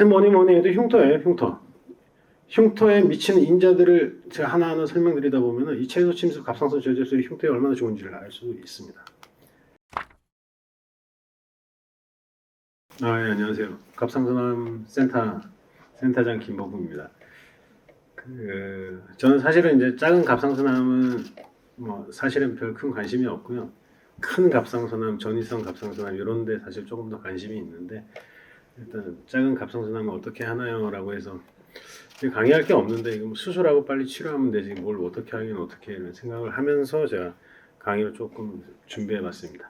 제일 뭐니 해도 흉터예요, 흉터. 흉터에 미치는 인자들을 제가 하나하나 설명드리다 보면 이 채소 침습 갑상선 저절술이 흉터에 얼마나 좋은지를 알 수 있습니다. 예, 안녕하세요. 갑상선암 센터장 김보국입니다. 저는 사실은 이제 작은 갑상선암은 뭐 사실은 별 큰 관심이 없고요. 큰 갑상선암, 전이성 갑상선암 이런 데 사실 조금 더 관심이 있는데 일단 작은 갑상선암은 어떻게 하나요?라고 해서 강의할 게 없는데 이거 뭐 수술하고 빨리 치료하면 되지 뭘 어떻게 하긴 어떻게 이런 생각을 하면서 제가 강의를 조금 준비해봤습니다.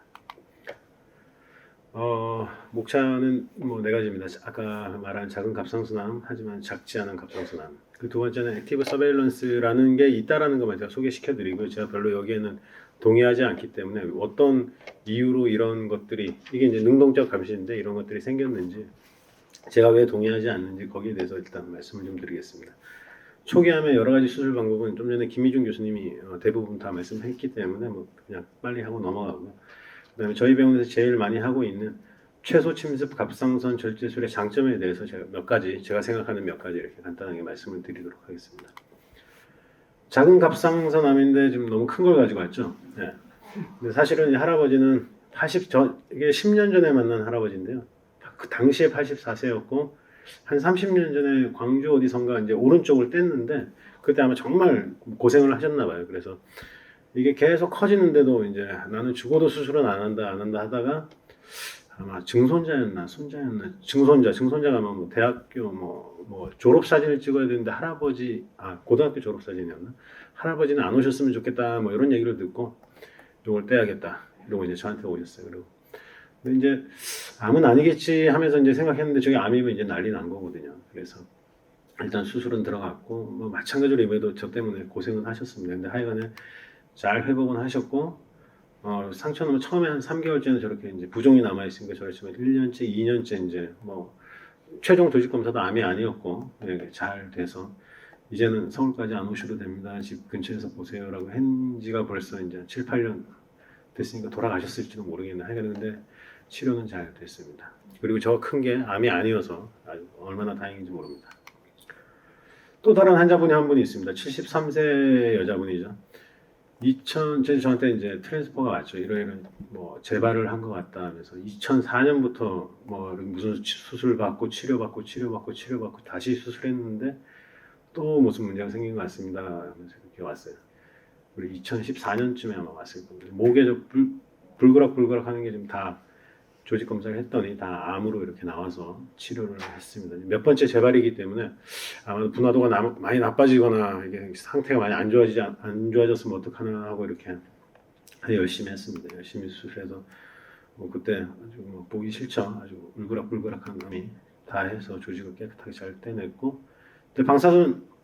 목차는 뭐 네 가지입니다. 아까 말한 작은 갑상선암 하지만 작지 않은 갑상선암. 그 두 번째는 액티브 서베일런스라는 게 있다라는 것만 제가 소개시켜드리고 제가 별로 여기에는 동의하지 않기 때문에 어떤 이유로 이런 것들이 이게 이제 능동적 감시인데 이런 것들이 생겼는지 제가 왜 동의하지 않는지 거기에 대해서 일단 말씀을 좀 드리겠습니다. 초기암의 여러 가지 수술 방법은 좀 전에 김희중 교수님이 대부분 다 말씀했기 때문에 뭐 그냥 빨리 하고 넘어가고요. 그다음에 저희 병원에서 제일 많이 하고 있는 최소 침습 갑상선 절제술의 장점에 대해서 제가 생각하는 몇 가지 이렇게 간단하게 말씀을 드리도록 하겠습니다. 작은 갑상선암인데 좀 너무 큰 걸 가지고 왔죠. 네. 근데 사실은 이 할아버지는 이게 10년 전에 만난 할아버지인데요. 그 당시에 84세였고 한 30년 전에 광주 어디선가 이제 오른쪽을 뗐는데 그때 아마 정말 고생을 하셨나 봐요. 그래서 이게 계속 커지는데도 이제 나는 죽어도 수술은 안 한다 하다가 아마 증손자였나 손자였나 증손자가 아마 뭐 대학교 뭐 졸업 사진을 찍어야 되는데 고등학교 졸업 사진이었나 할아버지는 안 오셨으면 좋겠다 뭐 이런 얘기를 듣고 이걸 떼야겠다 이러고 이제 저한테 오셨어요. 그리고 근데 이제 암은 아니겠지 하면서 이제 생각했는데 저게 암이면 이제 난리 난 거거든요. 그래서 일단 수술은 들어갔고 뭐 마찬가지로 이번에도 저 때문에 고생은 하셨습니다. 근데 하여간에 잘 회복은 하셨고 상처는 처음에 한 3개월째는 저렇게 이제 부종이 남아 있으니까 저렇지만 1년째, 2년째 이제 뭐 최종 조직 검사도 암이 아니었고 잘 돼서 이제는 서울까지 안 오셔도 됩니다. 집 근처에서 보세요라고 한 지가 벌써 이제 7, 8년 됐으니까 돌아가셨을지도 모르겠네. 하여간 근데 치료는 잘 됐습니다. 그리고 저 큰 게 암이 아니어서 얼마나 다행인지 모릅니다. 또 다른 환자분이 한 분이 있습니다. 73세 여자분이죠. 저한테 이제 트랜스퍼가 왔죠. 이런 뭐 재발을 한 것 같다 하면서 2004년부터 뭐 무슨 수술 받고 치료받고 다시 수술했는데 또 무슨 문제가 생긴 것 같습니다 하면서 이렇게 왔어요. 우리 2014년쯤에 아마 왔을 겁니다. 목에 불그락 하는 게 좀 다 조직 검사를 했더니 다 암으로 이렇게 나와서 치료를 했습니다. 몇 번째 재발이기 때문에 아마 분화도가 많이 나빠지거나 이게 상태가 많이 안 좋아졌으면 어떡하나 하고 이렇게 열심히 했습니다. 열심히 수술해서 그때 아주 뭐 보기 싫죠. 아주 울그락불그락한 암이 다 해서 조직을 깨끗하게 잘 떼냈고, 근데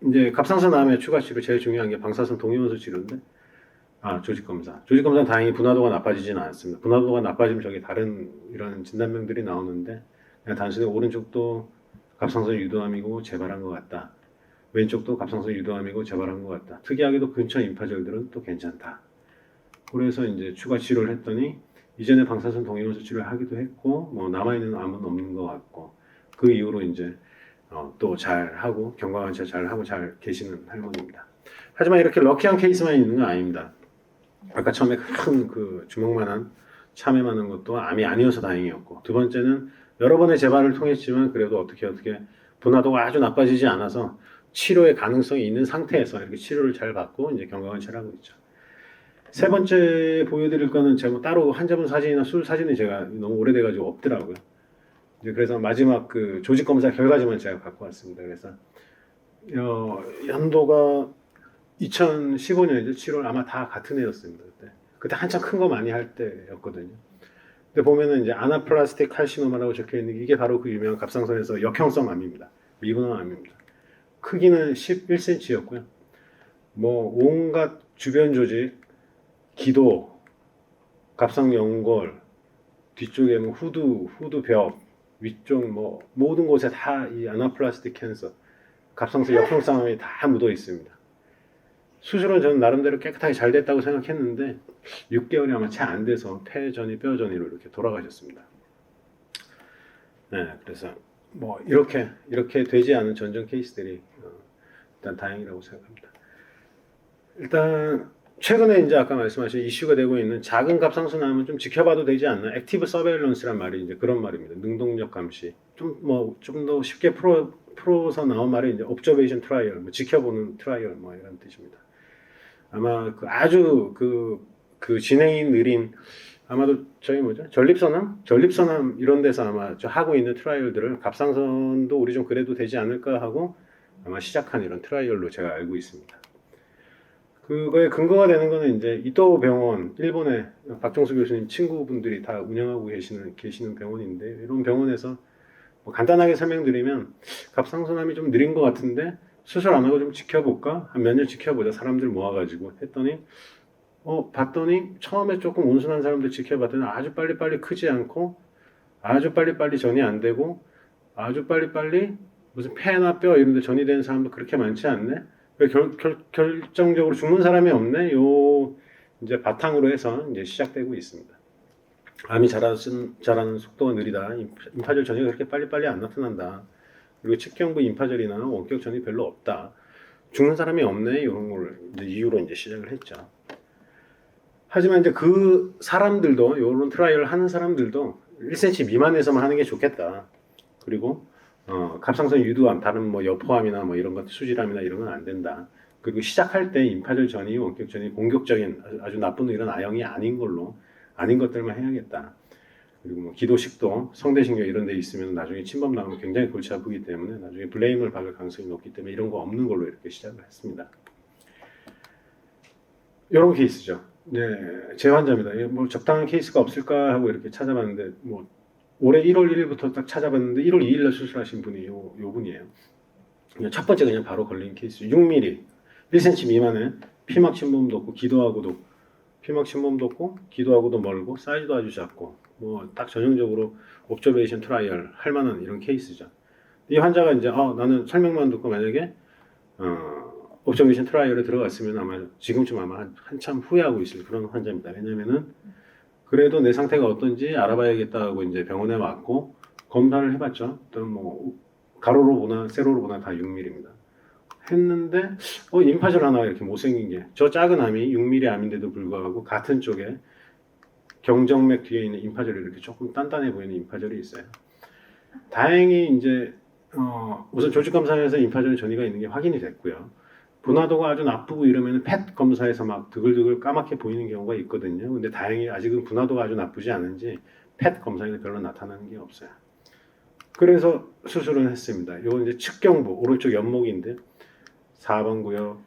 이제 갑상선 암의 추가 치료 제일 중요한 게 방사선 동위원소 치료인데. 조직 검사. 조직 검사는 다행히 분화도가 나빠지지는 않습니다. 분화도가 나빠지면 저기 다른 이런 진단명들이 나오는데 그냥 단순히 오른쪽도 갑상선 유도암이고 재발한 것 같다. 왼쪽도 갑상선 유도암이고 재발한 것 같다. 특이하게도 근처 임파절들은 또 괜찮다. 그래서 이제 추가 치료를 했더니 이전에 방사선 동위원소 치료를 하기도 했고 뭐 남아있는 암은 없는 것 같고 그 이후로 이제 또 잘하고 경과관찰 잘하고 잘 계시는 할머니입니다. 하지만 이렇게 럭키한 케이스만 있는 건 아닙니다. 아까 처음에 큰 그 주먹만한 참여만한 것도 암이 아니어서 다행이었고, 두 번째는 여러 번의 재발을 통했지만 그래도 어떻게 분화도가 아주 나빠지지 않아서 치료의 가능성이 있는 상태에서 이렇게 치료를 잘 받고 이제 경과관찰하고 있죠. 세 번째 보여드릴 거는 제가 뭐 따로 환자분 사진이나 술 사진이 제가 너무 오래돼가지고 없더라고요. 이제 그래서 마지막 그 조직 검사 결과지만 제가 갖고 왔습니다. 그래서 연도가 2015년이죠. 7월 아마 다 같은 해였습니다. 그때 한참 큰 거 많이 할 때였거든요. 근데 보면은 이제 아나플라스틱 칼시노마라고 적혀 있는 게 이게 바로 그 유명한 갑상선에서 역형성 암입니다. 미분화 암입니다. 크기는 11cm였고요. 뭐 온갖 주변 조직, 기도, 갑상 연골, 뒤쪽에 뭐 후두 벽, 위쪽 뭐 모든 곳에 다 이 아나플라스틱 캔서, 갑상선 역형성 암이 다 묻어 있습니다. 수술은 저는 나름대로 깨끗하게 잘 됐다고 생각했는데 6개월이 아마 채 안 돼서 폐전이 뼈전이로 이렇게 돌아가셨습니다. 네, 그래서 뭐 이렇게 되지 않은 전전 케이스들이 일단 다행이라고 생각합니다. 일단 최근에 이제 아까 말씀하신 이슈가 되고 있는 작은 갑상선암은 좀 지켜봐도 되지 않나? 액티브 서베일런스란 말이 이제 그런 말입니다. 능동적 감시. 좀 더 쉽게 풀어서 나온 말이 이제 옵저베이션 트라이얼, 뭐 지켜보는 트라이얼 뭐 이런 뜻입니다. 아마 그 아주 그 진행이 느린 아마도 저희 뭐죠? 전립선암 이런 데서 아마 저 하고 있는 트라이얼들을 갑상선도 우리 좀 그래도 되지 않을까 하고 아마 시작한 이런 트라이얼로 제가 알고 있습니다. 그거에 근거가 되는 거는 이제 이토 병원, 일본의 박종수 교수님 친구분들이 다 운영하고 계시는 병원인데 이런 병원에서 뭐 간단하게 설명드리면 갑상선암이 좀 느린 것 같은데 수술 안 하고 좀 지켜볼까? 한 몇 년 지켜보자. 사람들 모아가지고 했더니 봤더니 처음에 조금 온순한 사람들 지켜봤더니 아주 빨리빨리 크지 않고 아주 빨리빨리 전이 안 되고 아주 빨리빨리 무슨 폐나 뼈 이런 데 전이 되는 사람도 그렇게 많지 않네. 결정적으로 죽는 사람이 없네. 요 이제 바탕으로 해서 이제 시작되고 있습니다. 암이 자라는 속도가 느리다. 임파절 전이가 그렇게 빨리빨리 안 나타난다. 그리고 측경부 임파절이나 원격 전이 별로 없다. 죽는 사람이 없네. 이런 걸 이제 이유로 이제 시작을 했죠. 하지만 이제 그 사람들도 이런 트라이얼 하는 사람들도 1cm 미만에서만 하는 게 좋겠다. 그리고 갑상선 유두암, 다른 뭐 여포암이나 뭐 이런 것, 수질암이나 이런 건 안 된다. 그리고 시작할 때 임파절 전이, 원격 전이 공격적인 아주 나쁜 이런 아형이 아닌 것들만 해야겠다. 그리고 뭐 기도식도 성대신경 이런 데 있으면 나중에 침범 나오면 굉장히 골치 아프기 때문에 나중에 블레임을 받을 가능성이 높기 때문에 이런 거 없는 걸로 이렇게 시작을 했습니다. 이런 케이스죠. 네, 제 환자입니다. 뭐 적당한 케이스가 없을까 하고 이렇게 찾아봤는데 뭐 올해 1월 1일부터 딱 찾아봤는데 1월 2일날 수술하신 분이 요 분이에요. 첫 번째 그냥 바로 걸린 케이스. 6mm, 1cm 미만에 피막 침범도 없고 피막 침범도 없고 기도하고도 멀고 사이즈도 아주 작고 뭐 딱 전형적으로 옵저베이션 트라이얼 할 만한 이런 케이스죠. 이 환자가 이제 나는 설명만 듣고 만약에 옵저베이션 트라이얼에 들어갔으면 아마 지금쯤 아마 한참 후회하고 있을 그런 환자입니다. 왜냐면은 그래도 내 상태가 어떤지 알아봐야겠다고 이제 병원에 왔고 검사를 해봤죠. 일단 뭐 가로로 보나 세로로 보나 다 6mm입니다. 했는데 임파절 하나 이렇게 못생긴 게 저 작은 암이 6mm 암인데도 불구하고 같은 쪽에 경정맥 뒤에 있는 임파절이 이렇게 조금 단단해 보이는 임파절이 있어요. 다행히 이제 우선 조직 검사에서 임파절 전이가 있는 게 확인이 됐고요. 분화도가 아주 나쁘고 이러면 펫 검사에서 막 드글드글 까맣게 보이는 경우가 있거든요. 근데 다행히 아직은 분화도가 아주 나쁘지 않은지 펫 검사에는 별로 나타나는 게 없어요. 그래서 수술은 했습니다. 이건 이제 측경부 오른쪽 옆목인데 4번 구역,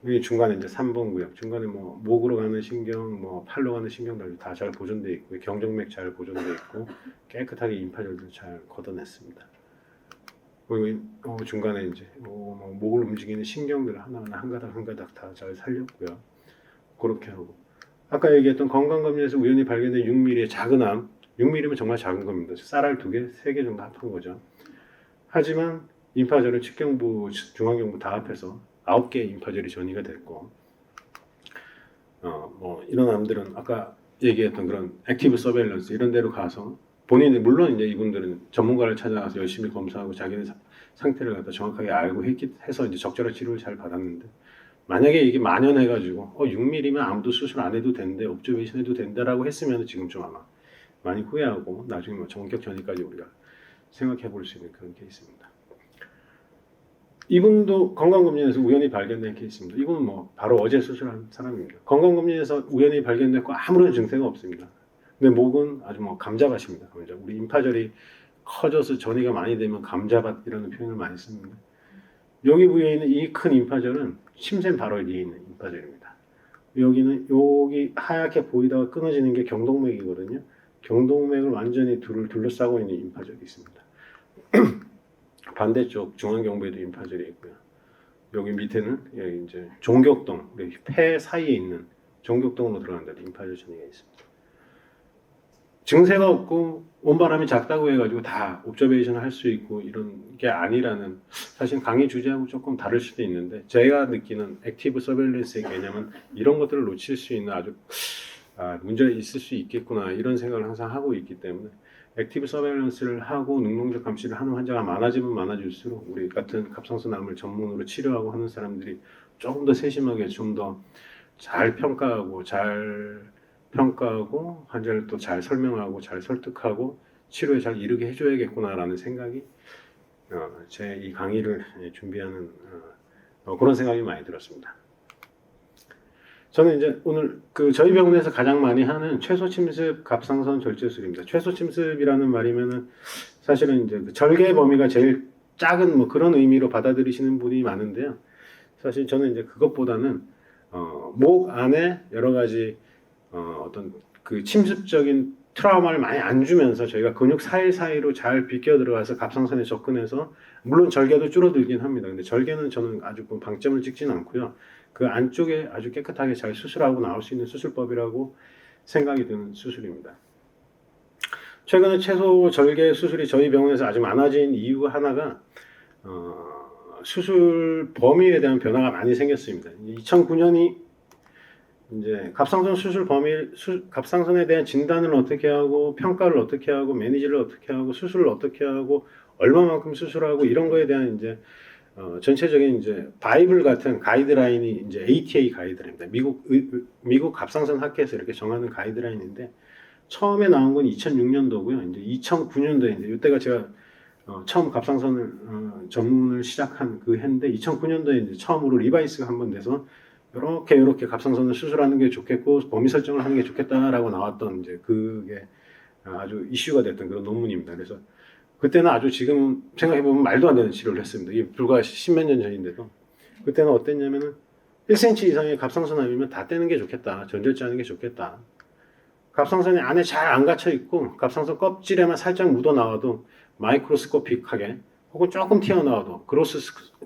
여기 중간에 이제 3번 구역, 중간에 뭐 목으로 가는 신경, 뭐 팔로 가는 신경들 다 잘 보존돼 있고 경정맥 잘 보존돼 있고 깨끗하게 임파절도 잘 걷어냈습니다. 그리고 중간에 이제 뭐 목을 움직이는 신경들 하나하나 한 가닥 다 잘 살렸고요. 그렇게 하고 아까 얘기했던 건강검진에서 우연히 발견된 6mm의 작은 암, 6mm면 정말 작은 겁니다. 쌀알 2개, 3개 정도 합한 거죠. 하지만 임파절은 측경부, 중앙경부 다 합해서 9개의 임파절이 전이가 됐고 뭐 이런 암들은 아까 얘기했던 그런 액티브 서베일런스 이런 데로 가서 본인이 물론 이제 이분들은 전문가를 찾아가서 열심히 검사하고 자기네 상태를 갖다 정확하게 알고 해서 이제 적절한 치료를 잘 받았는데 만약에 이게 만연해가지고 6mm면 아무도 수술 안 해도 된대, 옵저베이션 해도 된다라고 했으면 지금 좀 아마 많이 후회하고 나중에 뭐 전격 전이까지 우리가 생각해 볼 수 있는 그런 케이스입니다. 이분도 건강검진에서 우연히 발견된 케이스입니다. 이분은 뭐 바로 어제 수술한 사람입니다. 건강검진에서 우연히 발견됐고 아무런 증세가 없습니다. 근데 목은 아주 뭐 감자밭입니다. 우리 임파절이 커져서 전이가 많이 되면 감자밭이라는 표현을 많이 씁니다. 여기 부위에 있는 이 큰 임파절은 침샘 바로 위에 있는 임파절입니다. 여기 하얗게 보이다가 끊어지는 게 경동맥이거든요. 경동맥을 완전히 둘러싸고 있는 임파절이 있습니다. 반대쪽 중앙경부에도 임파절이 있고요. 여기 밑에는 여기 이제 종격동, 폐 사이에 있는 종격동으로 들어간다 임파절 전이가 있습니다. 증세가 없고 온바람이 작다고 해가지고 다 옵저베이션을 할 수 있고 이런 게 아니라는 사실 강의 주제하고 조금 다를 수도 있는데 제가 느끼는 액티브 서베일런스의 개념은 이런 것들을 놓칠 수 있는 아주 문제가 있을 수 있겠구나 이런 생각을 항상 하고 있기 때문에 액티브 서베일런스를 하고 능동적 감시를 하는 환자가 많아지면 많아질수록 우리 같은 갑상선암을 전문으로 치료하고 하는 사람들이 조금 더 세심하게 좀 더 잘 평가하고 환자를 또 잘 설명하고 잘 설득하고 치료에 잘 이르게 해줘야겠구나라는 생각이 제 이 강의를 준비하는 그런 생각이 많이 들었습니다. 저는 이제 오늘 저희 병원에서 가장 많이 하는 최소 침습 갑상선 절제술입니다. 최소 침습이라는 말이면은 사실은 이제 절개 범위가 제일 작은 뭐 그런 의미로 받아들이시는 분이 많은데요. 사실 저는 이제 그것보다는 목 안에 여러 가지 어떤 그 침습적인 트라우마를 많이 안 주면서 저희가 근육 사이사이로 잘 비껴 들어가서 갑상선에 접근해서 물론 절개도 줄어들긴 합니다. 근데 절개는 저는 아주 방점을 찍진 않고요. 그 안쪽에 아주 깨끗하게 잘 수술하고 나올 수 있는 수술법이라고 생각이 드는 수술입니다. 최근에 최소 절개 수술이 저희 병원에서 아주 많아진 이유 하나가 수술 범위에 대한 변화가 많이 생겼습니다. 2009년이 이제 갑상선 수술 범위, 갑상선에 대한 진단을 어떻게 하고 평가를 어떻게 하고 매니지를 어떻게 하고 수술을 어떻게 하고 얼마만큼 수술하고 이런 거에 대한 이제 전체적인 이제 바이블 같은 가이드라인이 이제 ATA 가이드라인입니다. 미국 갑상선 학회에서 이렇게 정하는 가이드라인인데 처음에 나온 건 2006년도고요. 이제 2009년도에 이제 이때가 제가 처음 갑상선을 전문을 시작한 그 해인데 2009년도에 이제 처음으로 리바이스가 한번 돼서 이렇게 갑상선을 수술하는 게 좋겠고 범위 설정을 하는 게 좋겠다라고 나왔던 이제 그게 아주 이슈가 됐던 그런 논문입니다. 그래서 그때는 아주 지금 생각해보면 말도 안 되는 치료를 했습니다. 이게 불과 10몇 년 전인데도 그때는 어땠냐면은 1cm 이상의 갑상선암이면 다 떼는 게 좋겠다. 전절제하는 게 좋겠다. 갑상선이 안에 잘 안 갇혀 있고 갑상선 껍질에만 살짝 묻어 나와도 마이크로스코픽하게 혹은 조금 튀어나와도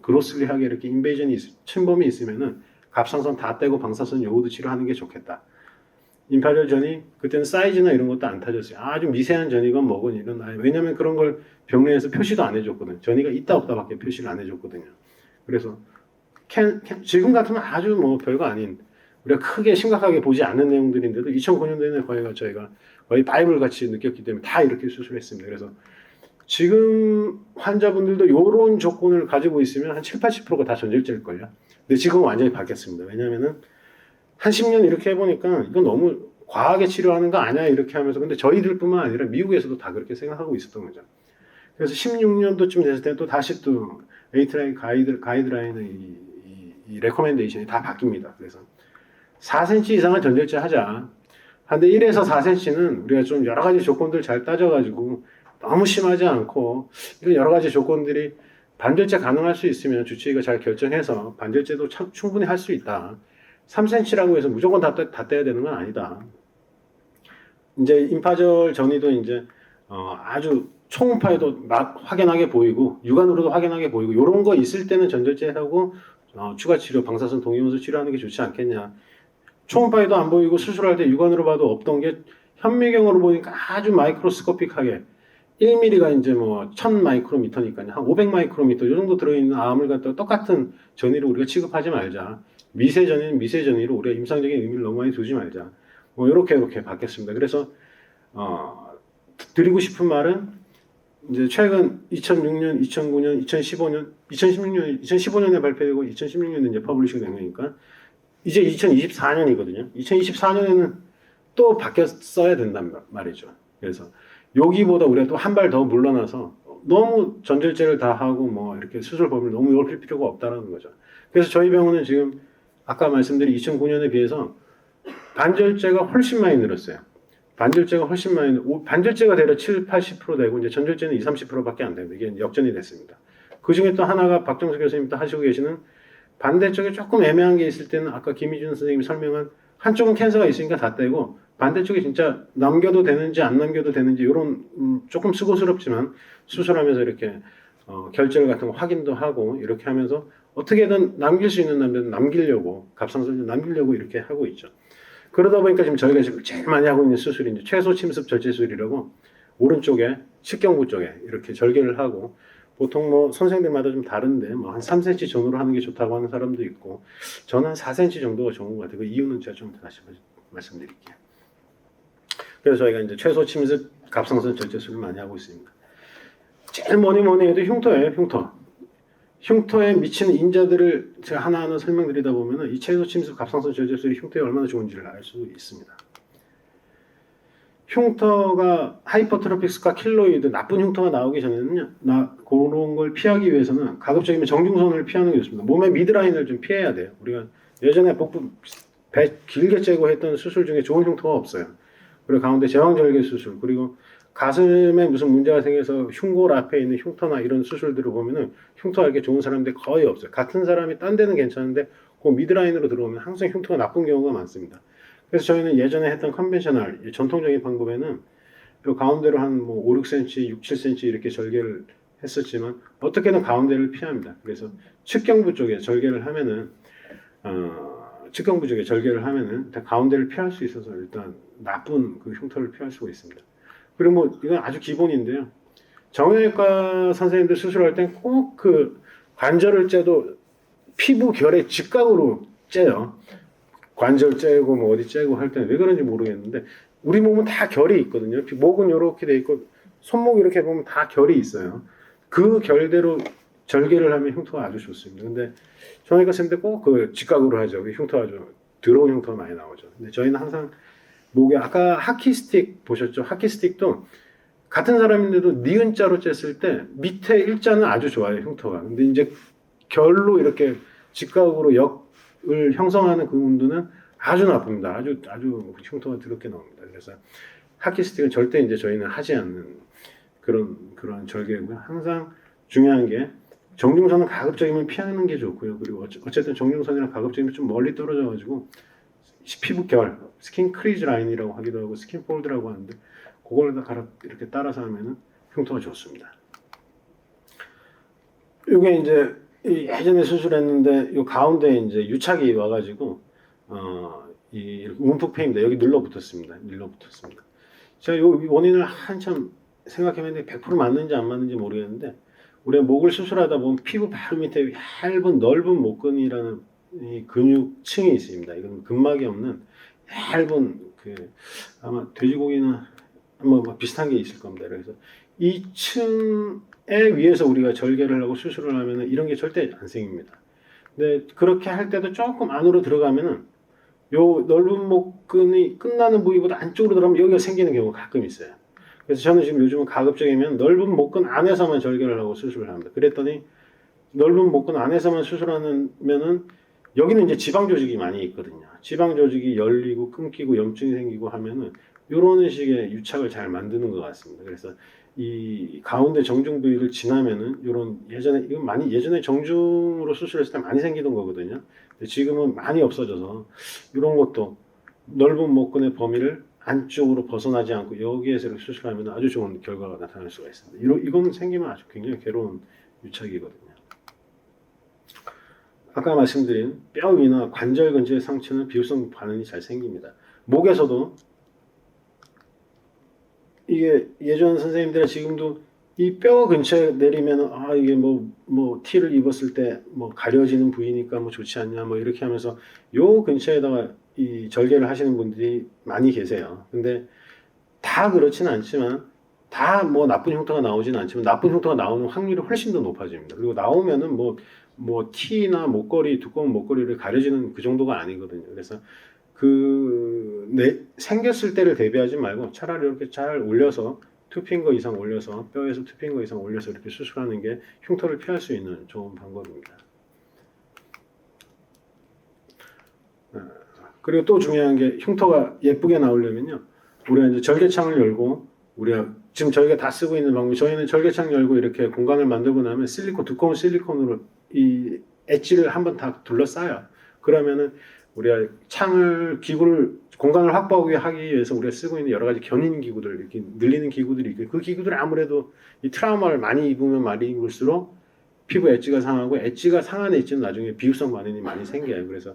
그로슬리하게 이렇게 인베이전이 침범이 있으면은 갑상선 다 떼고 방사선 요오드 치료하는 게 좋겠다. 임파절 전이 그때는 사이즈나 이런 것도 안 타졌어요. 아주 미세한 전이건 뭐건 이런 왜냐면 그런 걸 병리에서 표시도 안 해줬거든요. 전이가 있다 없다밖에 표시를 안 해줬거든요. 그래서 지금 같으면 아주 뭐 별거 아닌 우리가 크게 심각하게 보지 않는 내용들인데도 2009년도에는 저희가 거의 바이블 같이 느꼈기 때문에 다 이렇게 수술했습니다. 그래서 지금 환자분들도 이런 조건을 가지고 있으면 한 7, 80%가 다 전절제일걸요. 근데 지금은 완전히 바뀌었습니다. 왜냐면은 한 10년 이렇게 해보니까 이건 너무 과하게 치료하는 거 아니야 이렇게 하면서 근데 저희들뿐만 아니라 미국에서도 다 그렇게 생각하고 있었던 거죠. 그래서 16년도쯤 됐을 때 또 다시 또 에이트라인 가이드라인의 이 레코멘데이션이 다 바뀝니다. 그래서 4cm 이상은 전절제 하자. 근데 1에서 4cm는 우리가 좀 여러 가지 조건들 잘 따져가지고 너무 심하지 않고 이런 여러 가지 조건들이 반절제 가능할 수 있으면 주치의가 잘 결정해서 반절제도 충분히 할 수 있다. 3cm라고 해서 무조건 다 떼야 되는 건 아니다. 이제 임파절 전이도 이제 아주 초음파에도 확연하게 보이고 육안으로도 확연하게 보이고 이런 거 있을 때는 전절제하고 추가 치료 방사선 동위원소 치료하는 게 좋지 않겠냐. 초음파에도 안 보이고 수술할 때 육안으로 봐도 없던 게 현미경으로 보니까 아주 마이크로스코픽하게 1mm가 이제 뭐 1000 마이크로미터니까요. 한 500 마이크로미터 이 정도 들어있는 암을 갖다가 똑같은 전이로 우리가 취급하지 말자. 미세전이는 미세전이로 우리가 임상적인 의미를 너무 많이 두지 말자. 뭐 이렇게 바뀌었습니다. 그래서 드리고 싶은 말은 이제 최근 2006년, 2009년, 2015년, 2015년에 발표되고 2016년에 이제 퍼블리싱 된 거니까 이제 2024년이거든요. 2024년에는 또 바뀌었어야 된단 말이죠. 그래서 여기보다 우리가 또 한 발 더 물러나서 너무 전절제를 다 하고 뭐 이렇게 수술 범위를 너무 넓힐 필요가 없다는 거죠. 그래서 저희 병원은 지금 아까 말씀드린 2009년에 비해서 반절제가 훨씬 많이 늘었어요. 반절제가 훨씬 많이 반절제가 대략 7, 80% 되고 이제 전절제는 20, 30%밖에 안 됩니다. 이게 역전이 됐습니다. 그 중에 또 하나가 박정수 교수님도 하시고 계시는 반대쪽에 조금 애매한 게 있을 때는 아까 김희준 선생님이 설명한 한쪽은 캔서가 있으니까 다 떼고 반대쪽에 진짜 남겨도 되는지 안 남겨도 되는지 이런 조금 수고스럽지만 수술하면서 이렇게 결절 같은 거 확인도 하고 이렇게 하면서 어떻게든 남길 수 있는 남자는 남기려고 갑상선을 남기려고 이렇게 하고 있죠. 그러다 보니까 지금 저희가 지금 제일 많이 하고 있는 수술이 이제 최소 침습 절제술이라고 오른쪽에 식경부 쪽에 이렇게 절개를 하고 보통 뭐 선생님들마다 좀 다른데 뭐 한 3cm 전후로 하는 게 좋다고 하는 사람도 있고 저는 한 4cm 정도가 좋은 것 같아요. 그 이유는 제가 좀 다시 말씀드릴게요. 그래서 저희가 이제 최소 침습 갑상선 절제술을 많이 하고 있습니다. 제일 뭐니 해도 흉터예요. 흉터에 미치는 인자들을 제가 하나하나 설명드리다 보면 이 채소 침습 갑상선 절제술이 흉터에 얼마나 좋은지를 알 수 있습니다. 흉터가 하이퍼트로픽스과 킬로이드 나쁜 흉터가 나오기 전에는요, 그런 걸 피하기 위해서는 가급적이면 정중선을 피하는 게 좋습니다. 몸의 미드라인을 좀 피해야 돼요. 우리가 예전에 복부 배 길게 째고 했던 수술 중에 좋은 흉터가 없어요. 그리고 가운데 제왕절개 수술, 그리고 가슴에 무슨 문제가 생겨서 흉골 앞에 있는 흉터나 이런 수술들을 보면은 흉터가 이렇게 좋은 사람들이 거의 없어요. 같은 사람이 딴 데는 괜찮은데 그 미드라인으로 들어오면 항상 흉터가 나쁜 경우가 많습니다. 그래서 저희는 예전에 했던 컨벤셔널 전통적인 방법에는 요 가운데로 한 뭐 5, 6cm, 6, 7cm 이렇게 절개를 했었지만 어떻게든 가운데를 피합니다. 그래서 측경부 쪽에 절개를 하면은 측경부 쪽에 절개를 하면은 가운데를 피할 수 있어서 일단 나쁜 그 흉터를 피할 수가 있습니다. 그리고 뭐 이건 아주 기본인데요. 정형외과 선생님들 수술할 땐 꼭 그 관절을 째도 피부 결의 직각으로 째요. 관절 째고 뭐 어디 째고 할 때는 왜 그런지 모르겠는데 우리 몸은 다 결이 있거든요. 목은 이렇게 돼 있고 손목 이렇게 보면 다 결이 있어요. 그 결대로 절개를 하면 흉터가 아주 좋습니다. 근데 정형외과 선생님들 꼭 그 직각으로 하죠. 흉터가 아주 더러운 흉터가 많이 나오죠. 근데 저희는 항상 목에 아까 하키스틱 보셨죠? 하키스틱도 같은 사람인데도 니은자로 쬐을 때 밑에 일자는 아주 좋아요. 흉터가. 근데 이제 결로 이렇게 직각으로 역을 형성하는 그 운동은 아주 나쁩니다. 아주 흉터가 더럽게 나옵니다. 그래서 하키스틱은 절대 이제 저희는 하지 않는 그런 절개고요. 항상 중요한 게 정중선은 가급적이면 피하는 게 좋고요. 그리고 어쨌든 정중선이랑 가급적이면 좀 멀리 떨어져가지고 피부결, 스킨 크리즈 라인이라고 하기도 하고 스킨 폴드라고 하는데 그걸 다 이렇게 따라서 하면은 흉터가 좋습니다. 이게 이제 예전에 수술했는데 이 가운데 이제 유착이 와가지고 이 움푹 패입니다. 여기 눌러붙었습니다. 제가 이 원인을 한참 생각해봤는데 100% 맞는지 안 맞는지 모르겠는데 우리가 목을 수술하다 보면 피부 바로 밑에 얇은 넓은 목근이라는 이 근육층이 있습니다. 이건 근막이 없는 얇은 아마 돼지고기나 뭐 비슷한 게 있을 겁니다. 그래서 이 층에 위해서 우리가 절개를 하고 수술을 하면은 이런 게 절대 안 생깁니다. 근데 그렇게 할 때도 조금 안으로 들어가면은 요 넓은 목근이 끝나는 부위보다 안쪽으로 들어가면 여기가 생기는 경우가 가끔 있어요. 그래서 저는 지금 요즘은 가급적이면 넓은 목근 안에서만 절개를 하고 수술을 합니다. 그랬더니 넓은 목근 안에서만 수술하면은 여기는 이제 지방 조직이 많이 있거든요. 지방 조직이 열리고 끊기고 염증이 생기고 하면은 이런 식의 유착을 잘 만드는 것 같습니다. 그래서 이 가운데 정중 부위를 지나면은 이런 예전에 정중으로 수술했을 때 많이 생기던 거거든요. 근데 지금은 많이 없어져서 이런 것도 넓은 목근의 범위를 안쪽으로 벗어나지 않고 여기에서 이렇게 수술하면 아주 좋은 결과가 나타날 수가 있습니다. 이건 생기면 아주 굉장히 괴로운 유착이거든요. 아까 말씀드린 뼈 위나 관절 근처의 상처는 비후성 반응이 잘 생깁니다. 목에서도 이게 예전 선생님들이 지금도 이 뼈 근처에 내리면 이게 뭐 티를 입었을 때 뭐 가려지는 부위니까 뭐 좋지 않냐 뭐 이렇게 하면서 요 근처에다가 이 절개를 하시는 분들이 많이 계세요. 근데 다 그렇지는 않지만 다 뭐 나쁜 흉터가 나오지는 않지만 나쁜 흉터가 나오는 확률이 훨씬 더 높아집니다. 그리고 나오면은 뭐 티나 목걸이 두꺼운 목걸이를 가려지는 그 정도가 아니거든요. 그래서 생겼을 때를 대비하지 말고 차라리 이렇게 잘 올려서 투핑거 이상 올려서 뼈에서 투핑거 이상 올려서 이렇게 수술하는 게 흉터를 피할 수 있는 좋은 방법입니다. 그리고 또 중요한 게 흉터가 예쁘게 나오려면요. 우리가 이제 절개창을 열고 우리가 지금 저희가 다 쓰고 있는 방법이 저희는 절개창 열고 이렇게 공간을 만들고 나면 두꺼운 실리콘으로 이 엣지를 한번 다 둘러싸요. 그러면은 우리가 공간을 확보하기 위해서 우리가 쓰고 있는 여러 가지 견인 기구들, 이렇게 늘리는 기구들이 있고 그 기구들이 아무래도 이 트라우마를 많이 입으면 많이 입을수록 피부 엣지가 상하고 엣지가 상한 엣지는 나중에 비후성 반응이 많이 생겨요. 그래서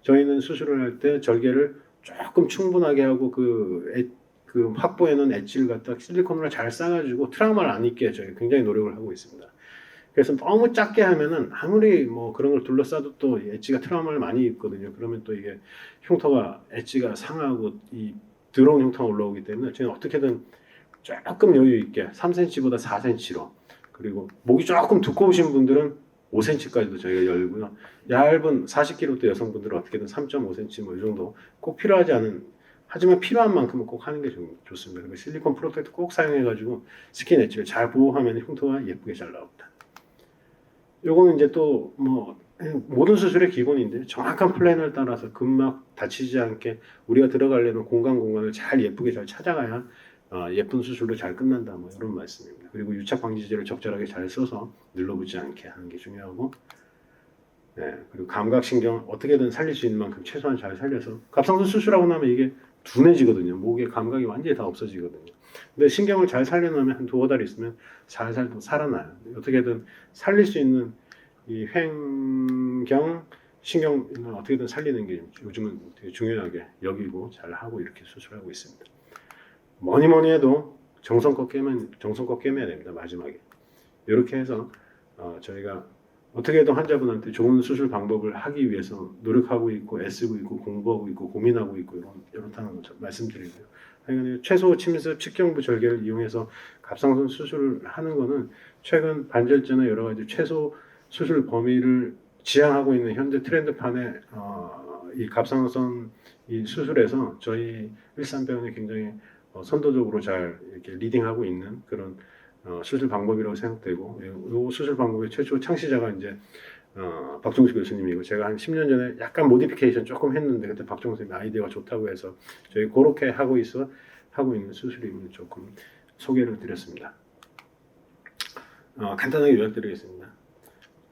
저희는 수술을 할 때 절개를 조금 충분하게 하고 그 확보해놓은 엣지를 갖다 실리콘으로 잘 싸가지고 트라우마를 안 입게 저희 굉장히 노력을 하고 있습니다. 그래서 너무 작게 하면은 아무리 뭐 그런 걸 둘러싸도 또 엣지가 트라우마를 많이 입거든요. 그러면 또 이게 엣지가 상하고 이 더러운 흉터가 올라오기 때문에 저희는 어떻게든 조금 여유 있게 3cm보다 4cm로, 그리고 목이 조금 두꺼우신 분들은 5cm까지도 저희가 열고요. 얇은 40kg 여성분들은 어떻게든 3.5cm 뭐 이 정도, 꼭 필요하지 않은, 하지만 필요한 만큼은 꼭 하는 게 좋습니다. 그리고 실리콘 프로텍터 꼭 사용해가지고 스킨 엣지를 잘 보호하면 흉터가 예쁘게 잘 나옵니다. 요거는 이제 또 뭐 모든 수술의 기본인데, 정확한 플랜을 따라서 근막 다치지 않게 우리가 들어가려는 공간을 잘 예쁘게 잘 찾아가야 예쁜 수술로 잘 끝난다, 뭐 이런 말씀입니다. 그리고 유착 방지제를 적절하게 잘 써서 눌러붙지 않게 하는 게 중요하고, 그리고 감각신경 어떻게든 살릴 수 있는 만큼 최소한 잘 살려서, 갑상선 수술하고 나면 이게 둔해지거든요. 목의 감각이 완전히 다 없어지거든요. 근데 신경을 잘 살려놓으면 한 두어 달 있으면 살살 또 살아나요. 어떻게든 살릴 수 있는 이 횡경 신경을 어떻게든 살리는 게 요즘은 되게 중요하게 여기고 잘 하고 이렇게 수술하고 있습니다. 뭐니 해도 정성껏 깨매야 됩니다. 마지막에 이렇게 해서 저희가 어떻게든 환자분한테 좋은 수술 방법을 하기 위해서 노력하고 있고, 애쓰고 있고, 공부하고 있고, 고민하고 있고, 이렇다는 거 말씀드리고요. 하여간 최소 침습 측경부 절개를 이용해서 갑상선 수술을 하는 거는 최근 반절제나 여러 가지 최소 수술 범위를 지향하고 있는 현재 트렌드판에 이 갑상선 이 수술에서 저희 일산병원이 굉장히 선도적으로 잘 이렇게 리딩하고 있는 그런 수술 방법이라고 생각되고, 이 수술 방법의 최초 창시자가 이제 박종수 교수님이고, 제가 한 10년 전에 약간 모디피케이션 조금 했는데 그때 박종수 선생님 아이디어가 좋다고 해서 저희 그렇게 하고 있는 수술임을 조금 소개를 드렸습니다. 간단하게 요약드리겠습니다.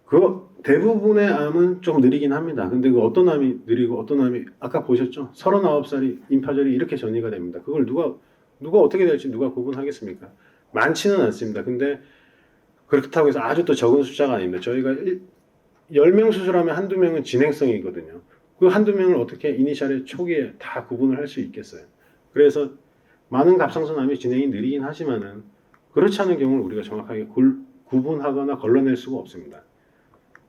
그 대부분의 암은 좀 느리긴 합니다. 근데 그 어떤 암이 느리고 어떤 암이, 아까 보셨죠? 39살이 임파절이 이렇게 전이가 됩니다. 그걸 누가 어떻게 될지 누가 구분하겠습니까? 많지는 않습니다. 근데 그렇다고 해서 아주 또 적은 숫자가 아닙니다. 저희가 10명 수술하면 한두 명은 진행성이거든요. 그 한두 명을 어떻게 이니셜의 초기에 다 구분을 할 수 있겠어요? 그래서 많은 갑상선암이 진행이 느리긴 하지만은 그렇지 않은 경우를 우리가 정확하게 구분하거나 걸러낼 수가 없습니다.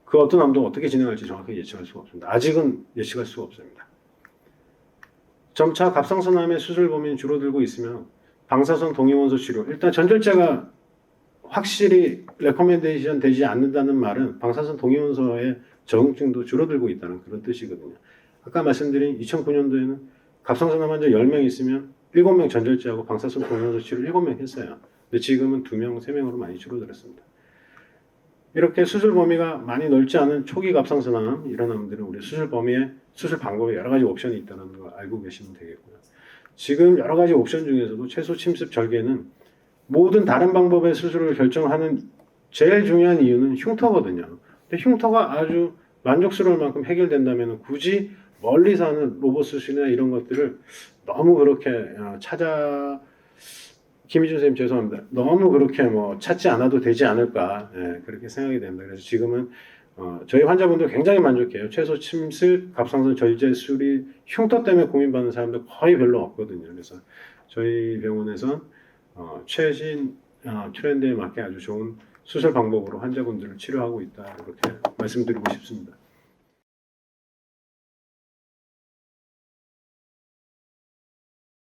그 어떤 암도 어떻게 진행할지 정확하게 예측할 수가 없습니다. 아직은 예측할 수가 없습니다. 점차 갑상선암의 수술 범위는 줄어들고 있으며 방사선 동위원소 치료, 일단 전절제가 확실히 레코멘데이션 되지 않는다는 말은 방사선 동위원소의 적응증도 줄어들고 있다는 그런 뜻이거든요. 아까 말씀드린 2009년도에는 갑상선암 환자 10명 있으면 7명 전절제하고 방사선 동위원소 치료 7명 했어요. 근데 지금은 2명, 3명으로 많이 줄어들었습니다. 이렇게 수술 범위가 많이 넓지 않은 초기 갑상선암 이런 암들은 우리 수술 범위에 수술 방법에 여러 가지 옵션이 있다는 걸 알고 계시면 되겠고요. 지금 여러 가지 옵션 중에서도 최소 침습 절개는 모든 다른 방법의 수술을 결정하는 제일 중요한 이유는 흉터거든요. 근데 흉터가 아주 만족스러울 만큼 해결된다면 굳이 멀리서 하는 로봇 수술이나 이런 것들을 너무 그렇게 김희준 선생님 죄송합니다. 너무 그렇게 뭐 찾지 않아도 되지 않을까, 그렇게 생각이 됩니다. 그래서 지금은 저희 환자분들 굉장히 만족해요. 최소 침습, 갑상선 절제 수리, 흉터 때문에 고민받는 사람들 거의 별로 없거든요. 그래서 저희 병원에선 최신 트렌드에 맞게 아주 좋은 수술 방법으로 환자분들을 치료하고 있다, 이렇게 말씀드리고 싶습니다.